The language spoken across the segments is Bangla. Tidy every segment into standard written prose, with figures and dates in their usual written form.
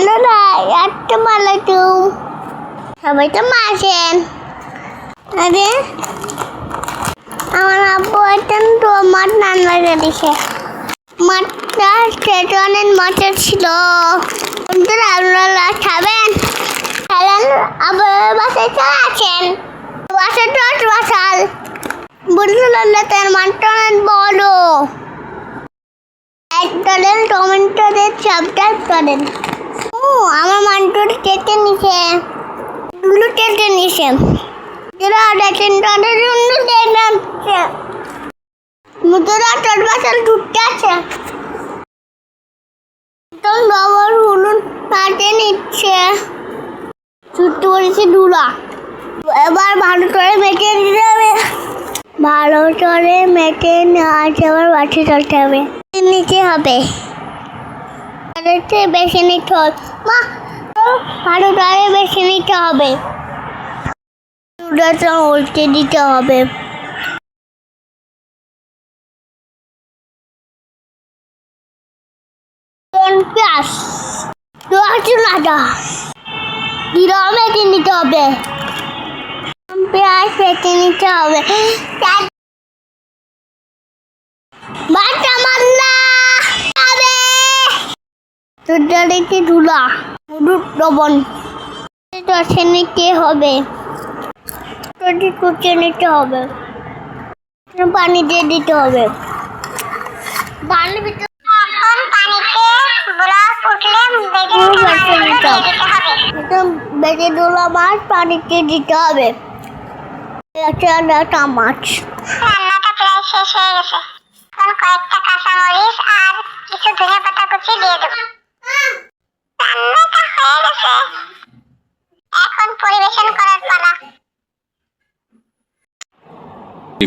বন্ধুরা আসসালামালাইকুম, সবাই তো আছেন? আরে আমার আব্বু তো মাছ রান্না করেছে। মাছটা খেতে অনেক মজা ছিল। বন্ধুরা আপনারা খাবেন? খেলেন আবার বাসায় চলে আসেন। বাসায় দশ বাসাল বন্ধুরা, তার মাছটা অনেক বড়। করেন টমেটো দিয়ে সাবস্ক্রাইব করেন। আমার মানটুর কেটে নিছে, দুটো কেটে নিছে। যারা দেখেন তাদের জন্য দেখছে মুদ্রা তোর বাসাল ঢুকতে আছে। একদম ডবল হলুদ কাটে নিচ্ছে, ছুটতে পড়েছে ধুলা। এবার ভালো করে মেটে দিতে হবে। ভালো করে মেটে নেওয়া আবার বাটি চলতে হবে, নিতে হবে। বেশি নিতে হবে মা, ভালো করে বেশি নিতে হবে। উল্টে দিতে হবে। পেঁয়াজ আদা মেটে নিতে হবে। পেঁয়াজ মেটে নিতে হবে। বাটা মাল্লা দেখি ধুলা হলুদ লবণ কষে নিতে হবে। কুচে নিতে হবে, পানি দিয়ে দিতে হবে। বেজে ধুলা মাছ পানিতে দিতে হবে। মাছ রান্নাটা প্রায় শেষ হয়ে গেছে। এখন কয়েকটা কাঁচামরিচ আর কিছু ধনে পাতা কুচি দিয়ে দেবো। রান্নাটা হয়ে গেছে, এখন পরিবেশন করার পালা।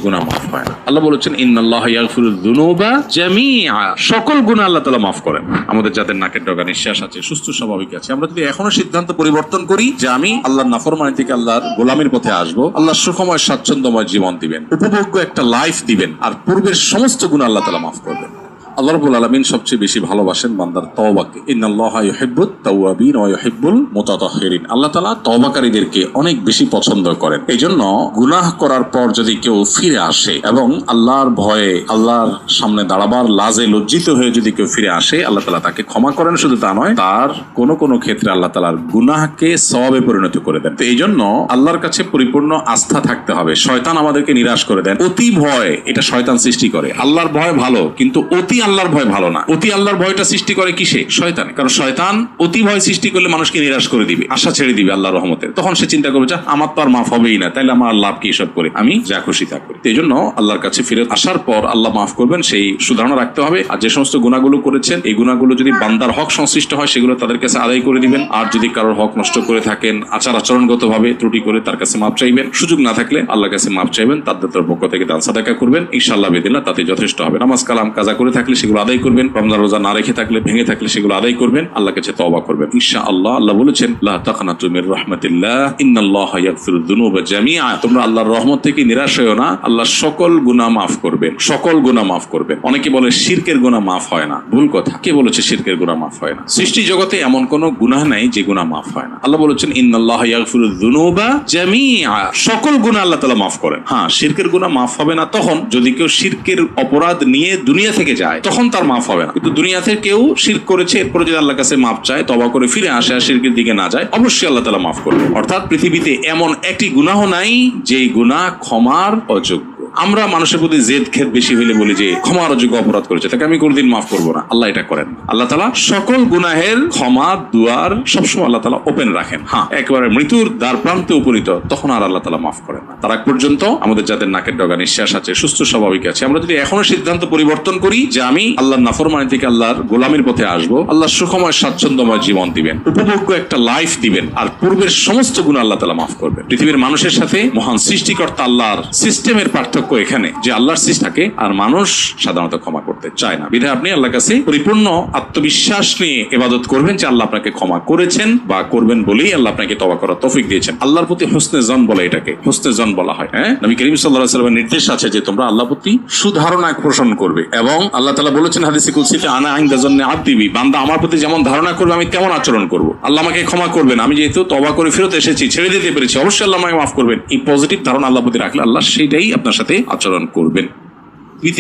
গুনাহ মাফ হয় না। আল্লাহ বলেছেন ইন্নাল্লাহা ইয়াগফিরুয যুনুবা জামিআ, সকল গুনাহ আল্লাহ তাআলা মাফ করেন। আমাদের যাদের নাকের ডগা নিঃশ্বাস আছে, সুস্থ স্বাভাবিক আছে, আমরা যদি এখনো সিদ্ধান্ত পরিবর্তন করি যে আমি আল্লাহর নাফরমানি থেকে আল্লাহর গোলামির পথে আসব, আল্লাহ সুখময় স্বাচ্ছন্দ্যময় জীবন দিবেন, উপভোগ্য একটা লাইফ দিবেন, আর পূর্বের সমস্ত গুনাহ আল্লাহ তাআলা মাফ করবেন। আল্লাহ রাব্বুল আলামিন সবচেয়ে বেশি ভালোবাসেন বান্দার তওবাকে। ইন্নাল্লাহা ইউহিব্বুত তাওয়াবিন ওয়া ইউহিব্বুল মুতাতাহহিরিন। আল্লাহ তাআলা তওবাকারীদেরকে অনেক বেশি পছন্দ করেন। এইজন্য গুনাহ করার পর যদি কেউ ফিরে আসে এবং আল্লাহর ভয়ে আল্লাহর সামনে দাঁড়াবার লাজে লজ্জিত হয়ে যদি কেউ ফিরে আসে, আল্লাহ তাআলা তাকে ক্ষমা করেন। শুধু তা নয়, তার কোন কোন ক্ষেত্রে আল্লাহ তাআলার গুনাহকে সওয়াবে পরিণত করে দেন। তো এইজন্য আল্লাহর কাছে পরিপূর্ণ আস্থা থাকতে হবে। শয়তান আমাদেরকে নিরাশ করে দেন। অতি ভয় এটা শয়তান সৃষ্টি করে। আল্লাহর ভয় ভালো, কিন্তু অতি আল্লাহর ভয় ভালো না। অতি আল্লাহর ভয়টা সৃষ্টি করে কিসে? শয়তানে। কারণ শয়তান অতি ভয় সৃষ্টি করলে মানুষকে নিরাশ করে দিবে, আশা ছেড়ে দিবে আল্লাহর রহমতের। তখন সে চিন্তা করবে, যা আমার তো আর মাফ হবেই না, তাইলে আমার লাভ কি এসব করে, আমি যা খুশি তা করি। এই জন্য আল্লাহর কাছে ফিরে আসার পর আল্লাহ মাফ করবেন, সেই সুধারণা রাখতে হবে। আর যে সমস্ত গুনাহগুলো করেছেন, এই গুনাহগুলো যদি বান্দার হক সংশ্লিষ্ট হয়, সেগুলো তাদের কাছে আদায় করে দিবেন। আর যদি কারোর হক নষ্ট করে থাকেন, আচরণগত ভাবে ত্রুটি করে, তার কাছে মাফ চাইবেন। সুযোগ না থাকলে আল্লাহর কাছে মাফ চাইবেন, তাদের পক্ষ থেকে দান সাদাকা করবেন। ইনশাআল্লাহ বেদিনা তাতে যথেষ্ট হবে। নামাজ কালাম কাজা করে থাকলে সেগুলো আদায় করবেন। রমজান রোজা না রেখে থাকলে, ভেঙে থাকলে সেগুলো আদায় করবেন। আল্লাহর কাছে তওবা করবেন ইনশাআল্লাহ। আল্লাহ বলেছেন লা তাকনাতু মির রাহমাতিল্লাহ ইন্নাল্লাহা ইয়াগফিরুয যুনুবা জামিআ। তোমরা আল্লাহর রহমত থেকে নিরাশ হয়ো না, আল্লাহ সকল গুনাহ মাফ করবেন, সকল গুনাহ মাফ করবেন। অনেকে বলে শিরকের গুনাহ মাফ হয় না। ভুল কথা। কে বলেছে শিরকের গুনাহ মাফ হয় না? সৃষ্টি জগতে এমন কোন গুনাহ নাই যে গুনাহ মাফ হয় না। আল্লাহ বলেছেন ইন্নাল্লাহা ইয়াগফিরুয যুনুবা জামিআ, সকল গুনাহ আল্লাহ তাআলা মাফ করেন। হ্যাঁ, শিরকের গুনাহ মাফ হবে না তখন যদি কেউ শিরকের অপরাধ নিয়ে দুনিয়া থেকে যায়, তখন তার মাফ হবে না। কিন্তু দুনিয়াতে কেউ শিরক করেছে, এরপরে যদি আল্লাহর কাছে মাফ চায়, তওবা করে ফিরে আসে, আর শিরকের দিকে না যায়, অবশ্যই আল্লাহ তাআলা মাফ করবে। অর্থাৎ পৃথিবীতে এমন একটি গুনাহ নাই যেই গুনাহ ক্ষমার অযোগ্য। আমরা মানুষের প্রতি জেদ খেদ বেশি হইলে বলি যে ক্ষমার অযোগ্য অপরাধ করেছে, তাকে আমি কোনদিন মাফ করবো না। আল্লাহ এটা করেন। আল্লাহ তাআলা সকল গুনাহের ক্ষমা দুয়ার সবসময় আল্লাহ তাআলা ওপেন রাখেন। হ্যাঁ, একেবারে মৃত্যুর দ্বার প্রান্তে উপনীত, তখন আর আল্লাহ তাআলা মাফ করেন না। তার আগ পর্যন্ত আমাদের যাদের নাকের ডগা নিঃশ্বাস আছে, সুস্থ স্বাভাবিক আছে, আমরা যদি এখনো সিদ্ধান্ত পরিবর্তন করি যে আমি আল্লাহর নাফরমানি থেকে আল্লাহর গোলামির পথে আসবো, আল্লাহ সুখময় স্বাচ্ছন্দ্যময় জীবন দিবেন, উপভোগ্য একটা লাইফ দিবেন, আর পূর্বের সমস্ত গুনাহ আল্লাহ তাআলা মাফ করবেন। পৃথিবীর মানুষের সাথে মহান সৃষ্টিকর্তা আল্লাহর সিস্টেমের পার্থক্য পার্থক্য এখানে যে আল্লাহর সৃষ্টি থাকে আর মানুষ সাধারণত ক্ষমা করতে চায় না। বিধায় আপনি আল্লাহর কাছে পরিপূর্ণ আত্মবিশ্বাস নিয়ে ইবাদত করবেন যে আল্লাহ আপনাকে ক্ষমা করেছেন বা করবেন বলেই আল্লাহ আপনাকে তওবা করার তৌফিক দিয়েছেন। আল্লাহর প্রতি হুসনে জন বলে, এটাকে হুসনে জন বলা হয়। হ্যাঁ, নবী করিম সাল্লাল্লাহু আলাইহি ওয়াসাল্লামের নির্দেশ আছে যে তোমরা আল্লাহর প্রতি সুধারণা পোষণ করবে, এবং আল্লাহ তাআলা বলেছেন হাদিসে কুদসিতে, আনা ইনদা জন্নি আবদি বি, বান্দা আমার প্রতি যেমন ধারণা করবে আমি তেমন আচরণ করব। আল্লাহ আমাকে ক্ষমা করবেন, আমি যেহেতু তওবা করে ফেরত এসেছি, ছেড়ে দিতে পেরেছি, অবশ্যই আল্লাহ আমাকে মাফ করবেন। এই পজিটিভ ধারণা আল্লাহর প্রতি রাখলে আল্লাহ সেটাই আপনার সাথে আচরণ করবেন।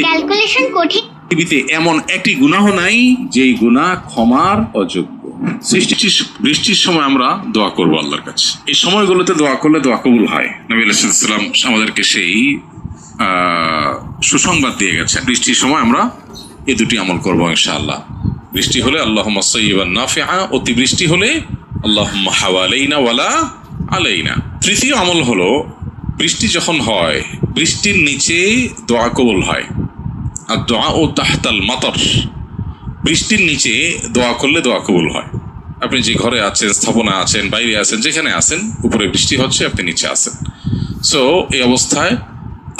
ক্যালকুলেশন কঠিন। পৃথিবীতে এমন একটি গুনাহ নাই যেই গুনাহ ক্ষমার অযোগ্য। বৃষ্টির সময় আমরা দোয়া করবো আল্লাহর কাছে। এই সময়গুলোতে দোয়া করলে দোয়া কবুল হয়। নবী আলাইহিস সালাম আমাদেরকে সেই সুসংবাদ দিয়ে গেছেন। বৃষ্টির সময় আমরা এই দুটি আমল করবো ইনশাআল্লাহ। বৃষ্টি হলে আল্লাহুম্মা সাইয়্যিবান নাফিআ, অতিবৃষ্টি হলে আল্লাহুম্মা হাওয়ালাইনা ওয়ালা আলাইনা। তৃতীয় আমল হলো বৃষ্টি যখন হয় বৃষ্টির নিচে দোয়া কবুল হয়। আর দোয়া ও তাহতাল মাতর, বৃষ্টির নিচে দোয়া করলে দোয়া কবুল হয়। আপনি যে ঘরে আছেন, স্থাপনা আছেন, বাইরে আছেন, যেখানে আছেন, উপরে বৃষ্টি হচ্ছে, আপনি নিচে আছেন। সো এই অবস্থায়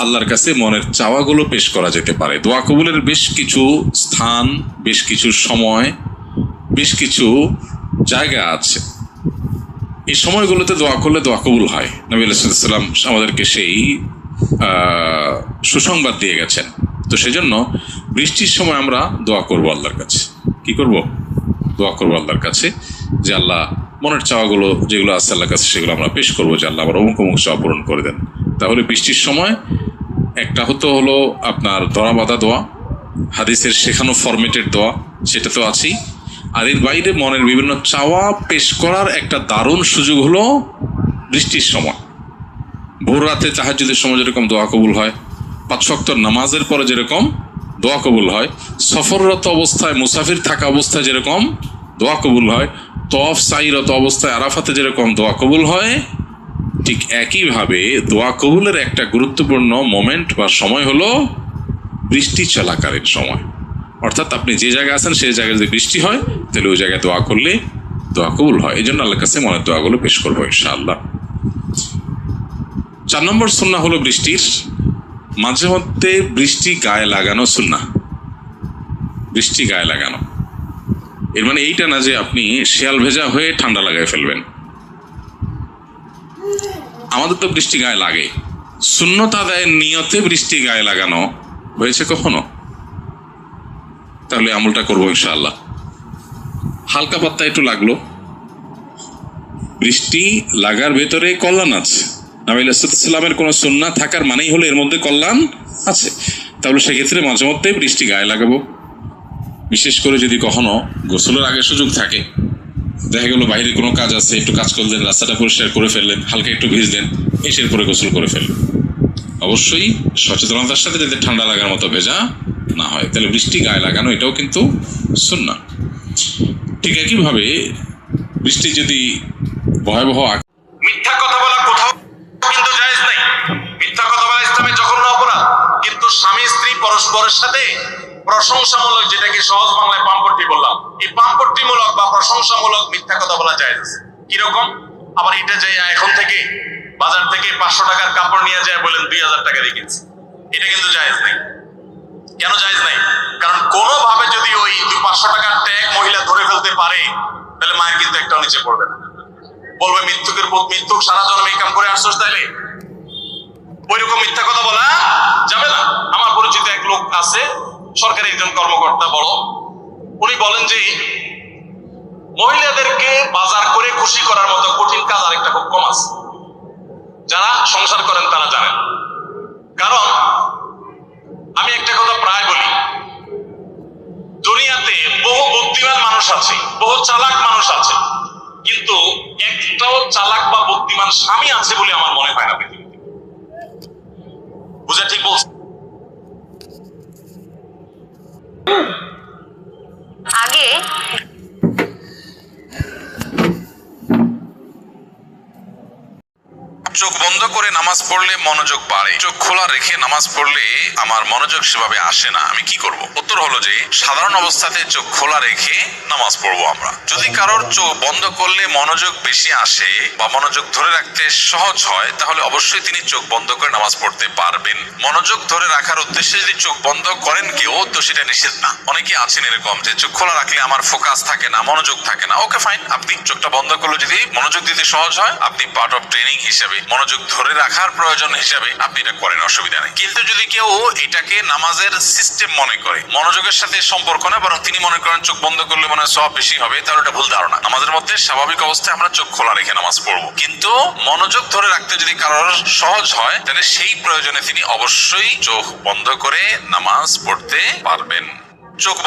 আল্লাহর কাছে মনের চাওয়াগুলো পেশ করা যেতে পারে। দোয়া কবুলের বেশ কিছু স্থান, বেশ কিছু সময়, বেশ কিছু জায়গা আছে। এই সময়গুলোতে দোয়া করলে দোয়া কবুল হয়। নবী আলাইহিস সালাম আমাদেরকে সেই সুসংবাদ দিয়ে গেছেন। তো সেজন্য বৃষ্টির সময় আমরা দোয়া করব আল্লাহর কাছে। কি করব? দোয়া করবো আল্লাহর কাছে যে আল্লাহ মনের চাওয়াগুলো যেগুলো আছে আল্লাহর কাছে সেগুলো আমরা পেশ করবো, যে আল্লাহ আমার অমুক অমুক চাওয়া পূরণ করে দেন। তাহলে বৃষ্টির সময় একটা হলো আপনার দরা বাঁধা দোয়া, হাদিসের শেখানো ফরম্যাটের দোয়া, সেটা তো আছেই। আর এর বাইরে মনের বিভিন্ন চাওয়া পেশ করার একটা দারুণ সুযোগ হলো বৃষ্টির সময়। ভোর রাতে তাহাজ্জুদের সময় যেরকম দোয়া কবুল হয়, 5 ওয়াক্ত নামাজের পরে যেরকম দোয়া কবুল হয়, সফররত অবস্থায়, মুসাফির থাকা অবস্থায় যেরকম দোয়া কবুল হয়, তওয়াফ সাইরত অবস্থায় আরাফাতে যেরকম দোয়া কবুল হয়, ঠিক একইভাবে দোয়া কবুলের একটা গুরুত্বপূর্ণ মোমেন্ট বা সময় হলো বৃষ্টি চলাকালীন সময়। অর্থাৎ আপনি যে জায়গায় আছেন সেই জায়গায় যদি বৃষ্টি হয় তাহলে ওই জায়গায় দোয়া করলে দোয়া কবুল হয়। এই জন্য আল্লাহর কাছে মনের দোয়াগুলো পেশ করবো ইনশাআল্লাহ। 4 নম্বর সুন্নাহ হলো বৃষ্টির মাঝে মধ্যে বৃষ্টি গায়ে লাগানো সুন্নাহ। বৃষ্টি গায়ে লাগানো এর মানে এইটা না যে আপনি শিয়াল ভেজা হয়ে ঠান্ডা লাগাই ফেলবেন। আমাদের তো বৃষ্টি গায়ে লাগে, সুন্নত আদায়ের নিয়তে বৃষ্টি গায়ে লাগানো হয়েছে কখনো? তাহলে আমলটা করবো ইনশাআল্লাহ। হালকা পাত্তা একটু লাগলো, বৃষ্টি লাগার ভেতরে কল্যাণ আছে। নবী আলাইহিস সালামের কোনো সুন্নাহ থাকার মানেই হলো এর মধ্যে কল্যাণ আছে। তাহলে সেক্ষেত্রে মাঝে মধ্যে বৃষ্টি গায়ে লাগাবো। বিশেষ করে যদি কখনো গোসলের আগে সুযোগ থাকে, দেখা গেল বাইরে কোনো কাজ আছে, একটু কাজ করলেন, রাস্তাটা পরিষ্কার করে ফেললেন, হালকা একটু ভিজলেন, এসের পরে গোসল করে ফেললেন। অবশ্যই সচেতনতার সাথে যাতে ঠান্ডা লাগার মতো ভেজা না হয়। তাহলে বৃষ্টি গায়ে লাগানো এটাও কিন্তু সুন্নাহ। ঠিক একইভাবে বৃষ্টি যদি ভয়াবহ মিথ্যা কথা বলা কোথাও কিন্তু জায়েজ নাই। মিথ্যা কথা বলা ইসলামে জঘন্য অপরাধ। কিন্তু স্বামী স্ত্রী পরস্পরের সাথে প্রশংসামূলক, যেটাকে সহজ বাংলায় পাম্পট্টি বললাম, এই পাম্পট্টিমূলক বা প্রশংসামূলক মিথ্যা কথা বলা জায়েজ আছে। কিরকম? আবার এটা যে এখন থেকে বাজার থেকে 500 টাকার কাপড় নিয়ে যায় বলেন 2000 টাকা দিয়ে কিনছে, এটা কিন্তু জায়েজ নাই। কেন জায়েজ নাই? কারণ কোনোভাবে যদি ওই 500 টাকার ট্যাগ মহিলা ধরে ফেলতে পারে তাহলে মায়ের কিন্তু একটাও নিচে পড়বে না। বলবে মৃত্যুক সারা জন্ম এই কাম করে আসছস, তাইলে ওইরকম মিথ্যা কথা বলা যাবে না। আমার পরিচিত এক লোক আছে, সরকারি একজন কর্মকর্তা বড়, উনি বলেন যে মহিলাদেরকে বাজার করে খুশি করার মতো কঠিন কাজ আরেকটা খুব কম আছে। যারা সংসার করেন তারা জানেন। কারণ আমি একটা কথা প্রায় বলি, দুনিয়াতে বহু বুদ্ধিমান মানুষ আছে, বহু চালাক মানুষ আছে, কিন্তু একটাও চালাক বা বুদ্ধিমান স্বামী আছে বলে আমার মনে হয় না পৃথিবীতে। বুঝা ঠিক বলছি? আগে চোখ বন্ধ করে নামাজ পড়লে মনোযোগ বাড়ে, চোখ খোলা রেখে নামাজ পড়লে আমার মনোযোগ সেভাবে আসে না, আমি কি করব? উত্তর হলো যে সাধারণ অবস্থাতে চোখ খোলা রেখে নামাজ পড়বো আমরা। যদি কারোর চোখ বন্ধ করলে মনোযোগ বেশি আসে বা মনোযোগ ধরে রাখতে সহজ হয়, তাহলে অবশ্যই তিনি চোখ বন্ধ করে নামাজ পড়তে পারবেন। মনোযোগ ধরে রাখার উদ্দেশ্যে যদি চোখ বন্ধ করেন কেউ, তো সেটা নিষেধ না। অনেকে আছেন এরকম যে চোখ খোলা রাখলে আমার ফোকাস থাকে না, মনোযোগ থাকে না। ওকে ফাইন, আপনি চোখটা বন্ধ করলে যদি মনোযোগ দিতে সহজ হয়, আপনি পার্ট অফ ট্রেনিং হিসেবে, মনোযোগ ধরে রাখার প্রয়োজন হিসেবে আপনি এটা করেন, অসুবিধা নেই। কিন্তু যদি কেউ এটাকে নামাজের সিস্টেম মনে করে, মনোযোগের সাথে সম্পর্ক না, বরং তিনি মনে করেন চোখ বন্ধ করলে মনে হয় সব বেশি হবে, তাহলে এটা ভুল ধারণা। নামাজের মধ্যে স্বাভাবিক অবস্থায় আমরা চোখ খোলা রেখে নামাজ পড়বো, কিন্তু মনোযোগ ধরে রাখতে যদি কারোর সহজ হয়, তাহলে সেই প্রয়োজনে তিনি অবশ্যই চোখ বন্ধ করে নামাজ পড়তে পারবেন। চোখ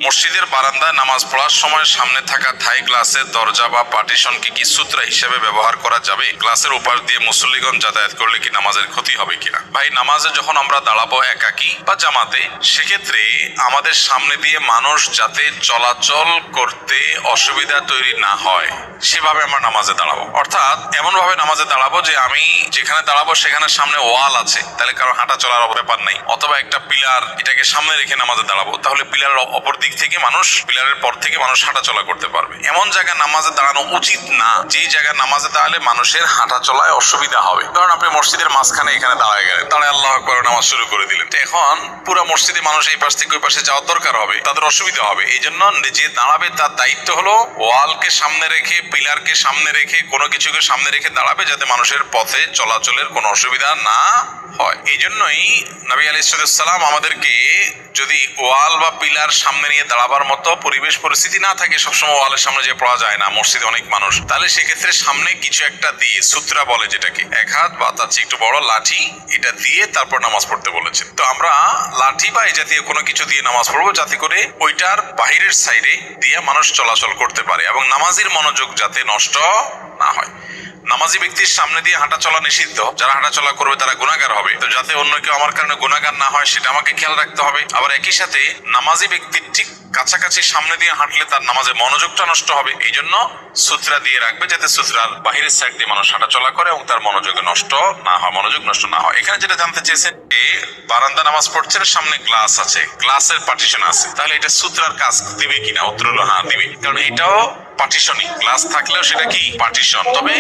মসজিদের বারান্দায় নামাজ পড়ার সময় সামনে থাকা থাই গ্লাসের দরজা বা পার্টিশনকে কি সূত্র হিসেবে ব্যবহার করা যাবে? গ্লাসের উপাস দিয়ে মুসল্লিগণ যাতায়াত করলে কি নামাজের ক্ষতি হবে কিনা? ভাই, নামাজে যখন আমরা দাঁড়াবো একাকী বা জামাতে, সেক্ষেত্রে আমাদের সামনে দিয়ে মানুষ যাতে চলাচল করতে অসুবিধা তৈরি না হয় সেভাবে আমরা নামাজে দাঁড়াবো। অর্থাৎ এমন ভাবে নামাজে দাঁড়াবো যে আমি যেখানে দাঁড়াবো সেখানে সামনে ওয়াল আছে, তাহলে কারো হাঁটা চলার ব্যাপার নাই। অথবা একটা পিলার, এটাকে সামনে রেখে নামাজে দাঁড়াবো, তাহলে পিলারের অপর দিক থেকে মানুষ, পিলারের পর থেকে মানুষ হাঁটা চলা করতে পারবে। এমন জায়গায় নামাজে দাঁড়ানো উচিত না যেই জায়গায় নামাজে দাঁড়ালে মানুষের হাঁটা চলায় অসুবিধা হবে। কারণ আপনি মসজিদের মাঝখানে এখানে দাঁড়ায় গেলেন, দাঁড়ায় আল্লাহু আকবার নামাজ শুরু করে দিলেন, তো এখন পুরো মসজিদে মানুষ এই পাশ থেকে ওই পাশে যাওয়ার দরকার হবে, তাদের অসুবিধা হবে। এই জন্য যে দাঁড়াবে তার দায়িত্ব হলো ওয়ালকে সামনে রেখে, পিলারকে সামনে রেখে, কোনো কিছুকে সামনে রেখে দাঁড়াবে, যাতে মানুষের পথে চলাচলের কোনো অসুবিধা না হয়। এই জন্যই নবী আলাইহিস সালাম আমাদেরকে যদি ওয়াল বা পিলার সামনে নিয়ে দাঁড়াবার মতো পরিবেশ পরিস্থিতি না থাকে, সবসময় ওয়ালের সামনে যে পড়া যায় না, মসজিদে অনেক মানুষ, তাহলে সেক্ষেত্রে সামনে কিছু একটা দিয়ে, সূত্রা বলে যেটাকে, এক হাত বা তার চেয়ে একটু বড় লাঠি, এটা দিয়ে তারপর নামাজ পড়তে বলেছেন। তো আমরা লাঠি বা এই জাতীয় কোনো কিছু দিয়ে নামাজ পড়বো, যাতে করে ওইটার বাহিরের সাইডে দিয়ে মানুষ চলাচল করতে পারে এবং নামাজের মনোযোগ যাতে নষ্ট না হয়। নামাজি ব্যক্তির সামনে দিয়ে হাঁটা চলা নিষিদ্ধ, যারা হাঁটা চলা করবে তারা গুনাহগার হবে। তো যাতে অন্য কেউ আমার কারণে গুনাহগার না হয় সেটা আমাকে খেয়াল রাখতে হবে। আবার একই সাথে নামাজি ব্যক্তির ঠিক কাছাকাছি সামনে দিয়ে হাঁটলে তার নামাজের মনোযোগটা নষ্ট হবে। এই জন্য সূত্রা দিয়ে রাখবে, যাতে সূত্রার বাহিরের সাইড দিয়ে মানুষ হাঁটা চলা করে এবং তার মনোযোগ নষ্ট না হয়, মনোযোগ নষ্ট না হয়। এখানে যেটা জানতে চেয়েছেন যে বারান্দা নামাজ পড়ছে, সামনে গ্লাস আছে, গ্লাসের পার্টিশন আছে, তাহলে এটা সূত্রার কাজ দিবে কিনা? উত্তর হলো হ্যাঁ, দিবে। কারণ এটাও পার্টিশনই, গ্লাস থাকলেও সেটা কি পার্টিশন। তবে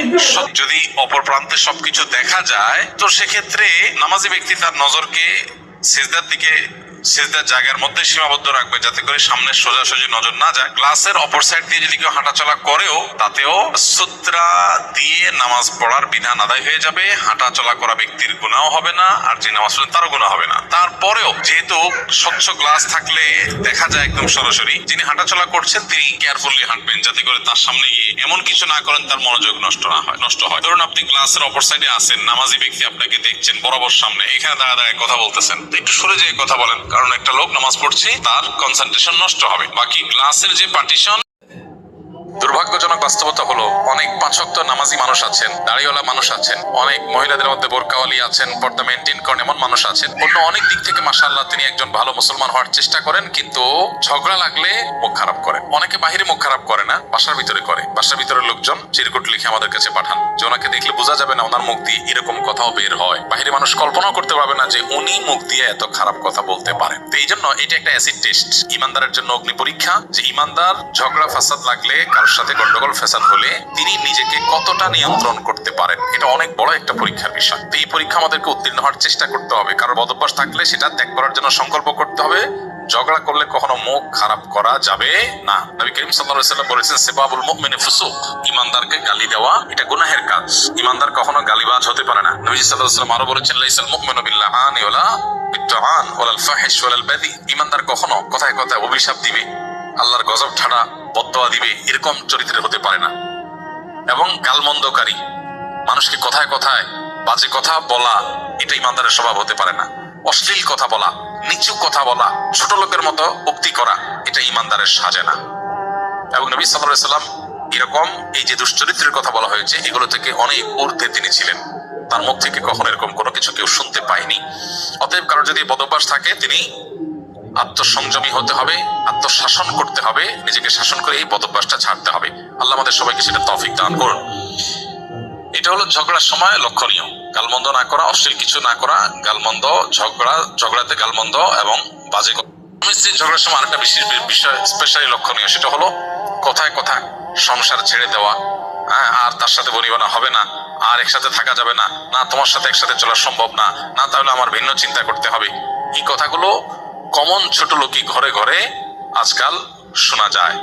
যদি অপর প্রান্তে সবকিছু দেখা যায়, তো সেক্ষেত্রে নামাজি ব্যক্তি তার নজরকে সিজদার দিকে, সিজদার জায়গার মধ্যে সীমাবদ্ধ রাখবে, যাতে করে সামনে সোজাসুজি নজর না যায়। গ্লাসের অপর সাইড দিয়ে যদি কেউ হাঁটাচলা করেও, তাতেও সূত্রা দিয়ে নামাজ পড়ার বিধান আদায় হয়ে যাবে। হাঁটা চলা করা ব্যক্তির গুনাহ হবে না, আর যে নামাজ পড়েন তারও গুনাহ হবে না। তারপরেও যেহেতু স্বচ্ছ গ্লাস থাকলে দেখা যায় একদম সরাসরি, যিনি হাঁটাচলা করছেন তিনি কেয়ারফুলি হাঁটবেন, যাতে করে তার সামনে গিয়ে এমন কিছু না করেন তার মনোযোগ নষ্ট হয়। ধরুন আপনি গ্লাসের অপর সাইডে আছেন, নামাজি ব্যক্তি আপনাকে দেখছেন বরাবর সামনে, এখানে দাঁড়ায় দাঁড়ায় কথা বলতেছেন, তো একটু সরে যেয়ে কথা বলেন, কারণ একটা লোক নামাজ পড়ছে, তার কনসেন্ট্রেশন নষ্ট হবে। বাকি গ্লাসের যে পার্টিশন, দুর্ভাগ্যজনক বাস্তবতা হলো অনেক পাঁচ ওয়াক্ত নামাজি মানুষ আছেন, দাড়িওয়ালা মানুষ আছেন, অনেক মহিলাদের মধ্যে বোরকাওয়ালি আছেন, পর্দা মেনটেন করেন এমন মানুষ আছেন। অন্য অনেক দিক থেকে মাশাআল্লাহ তিনি একজন ভালো মুসলমান হওয়ার চেষ্টা করেন, কিন্তু ঝগড়া লাগলে মুখ খারাপ করেন। অনেকে বাহিরে মুখ খারাপ করে না, বাসার ভিতরে করে। বাসার ভিতরের লোকজন চিরকুট লিখে আমাদের কাছে পাঠান যে ওনাকে দেখলে বোঝা যাবে না ওনার মুখ দিয়ে এরকম কথাও বের হয়। বাহিরে মানুষ কল্পনাও করতে পারবে না যে উনি মুখ দিয়ে এত খারাপ কথা বলতে পারেন। তো এই জন্য এটা একটা অ্যাসিড টেস্ট, ইমানদারের জন্য অগ্নি পরীক্ষা, যে ইমানদার ঝগড়া ফাসাদ লাগলে, কারোর সাথে গন্ডগোল ফেসাদ হলে তিনি নিজেকে কতটা নিয়ন্ত্রণ করতে পারেন। এটা অনেক বড় একটা পরীক্ষার বিষয়। তো এই পরীক্ষা আমাদেরকে উত্তীর্ণ হওয়ার চেষ্টা করতে হবে। কারো বদভ্যাস থাকলে সেটা ত্যাগ করার জন্য সংকল্প করতে হবে। ঝগড়া করলে কখনো মুখ খারাপ করা যাবে না। নবী করিম সাল্লাল্লাহু আলাইহি ওয়াসাল্লাম বলেছেন, সিবাবুল মুমিনি ফুসুক, ইমানদারকে গালি দেওয়া এটা গুনাহের কাজ। ইমানদার কখনো গালিবাজ হতে পারে না। নবী সাল্লাল্লাহু আলাইহি ওয়াসাল্লাম আরো বলেছেন, লাইসাল মুমিনু বিল্লাহানি ওয়ালা বিত্তাআন ওয়ালাল ফাহিশ ওয়ালাল বাদি, ইমানদার কখনো কথায় কথায় অভিশাপ দিবে, আল্লাহর গজব ঠাড়া বদদোয়া দিবে, এরকম চরিত্রের হতে পারে না। এবং গালমন্দকারী, মানুষকে কথায় কথায় বাজে কথা বলা, এটা ইমানদারের স্বভাব হতে পারে না। অশ্লীল কথা বলা, নিচু কথা বলা, ছোট লোকের মতো উক্তি করা, এটা ইমানদারের সাজে না। এবং নবী সাল্লাল্লাহু আলাইহি ওয়াসাল্লাম এরকম এই যে দুশ্চরিত্রের কথা বলা হয়েছে, এগুলো থেকে অনেক ঊর্ধ্বে তিনি ছিলেন। তার মুখ থেকে কখনো এরকম কোনো কিছু কেউ শুনতে পায়নি। অতএব কারো যদি বদভ্যাস থাকে, তিনি আত্মসংযমী হতে হবে, আত্মশাসন করতে হবে, নিজেকে শাসন করে এই বদভ্যাসটা ছাড়তে হবে। আল্লাহ আমাদের সবাইকে সেটা তৌফিক দান করুন। এটা হলো ঝগড়ার সময় লক্ষণীয়। গালমন্দ না করা, অশ্লীল কিছু না করা, গালমন্দ, ঝগড়াতে গালমন্দ এবং বাজে কথা। স্বামী স্ত্রীর ঝগড়ার সময় আরেকটা বিশেষ বিষয় স্পেশালি লক্ষণীয়, সেটা হলো কথায় কথায় সংসার ছেড়ে দেওয়া। হ্যাঁ, আর তার সাথে বনিবনা হবে না, আর একসাথে থাকা যাবে না, না তোমার সাথে একসাথে চলা সম্ভব না, না তাহলে আমার ভিন্ন চিন্তা করতে হবে। এই কথাগুলো কমন ছোট লোকই ঘরে ঘরে আজকাল শোনা যায়।